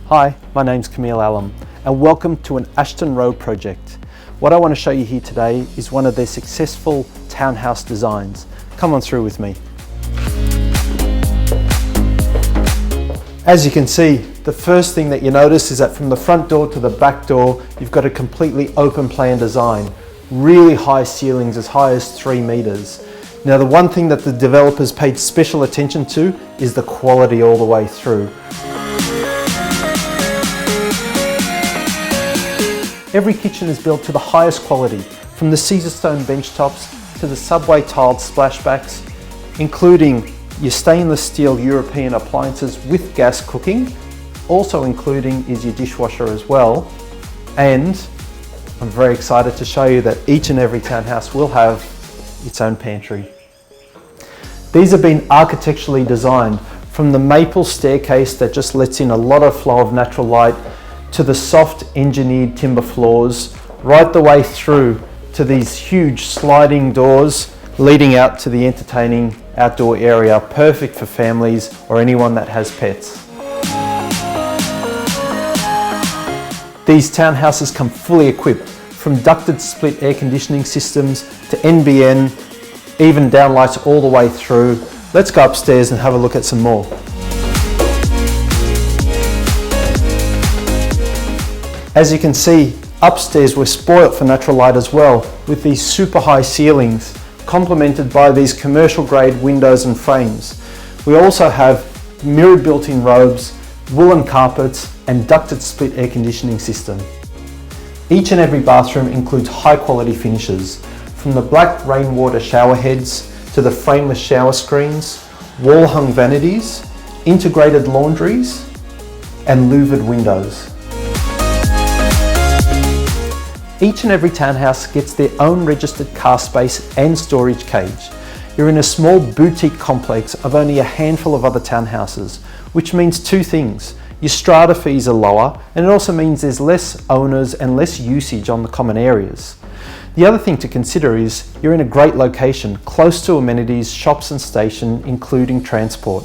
Hi, my name's Camille Allen and welcome to an Ashton Rowe project. What I want to show you here today is one of their successful townhouse designs. Come on through with me. As you can see, the first thing that you notice is that from the front door to the back door, you've got a completely open plan design. Really high ceilings, as high as 3 meters. Now the one thing that the developers paid special attention to is the quality all the way through. Every kitchen is built to the highest quality, from the Caesar stone bench tops to the subway tiled splashbacks, including your stainless steel European appliances with gas cooking, also including is your dishwasher as well. And I'm very excited to show you that each and every townhouse will have its own pantry. These have been architecturally designed, from the maple staircase that just lets in a lot of flow of natural light, to the soft engineered timber floors, right the way through to these huge sliding doors leading out to the entertaining outdoor area, perfect for families or anyone that has pets. These townhouses come fully equipped, from ducted split air conditioning systems to NBN, even downlights all the way through. Let's go upstairs and have a look at some more. As you can see, upstairs we're spoilt for natural light as well, with these super high ceilings, complemented by these commercial grade windows and frames. We also have mirrored built-in robes, woolen carpets, and ducted split air conditioning system. Each and every bathroom includes high quality finishes, from the black rainwater shower heads to the frameless shower screens, wall hung vanities, integrated laundries, and louvered windows. Each and every townhouse gets their own registered car space and storage cage. You're in a small boutique complex of only a handful of other townhouses, which means two things. Your strata fees are lower, and it also means there's less owners and less usage on the common areas. The other thing to consider is you're in a great location, close to amenities, shops and station, including transport.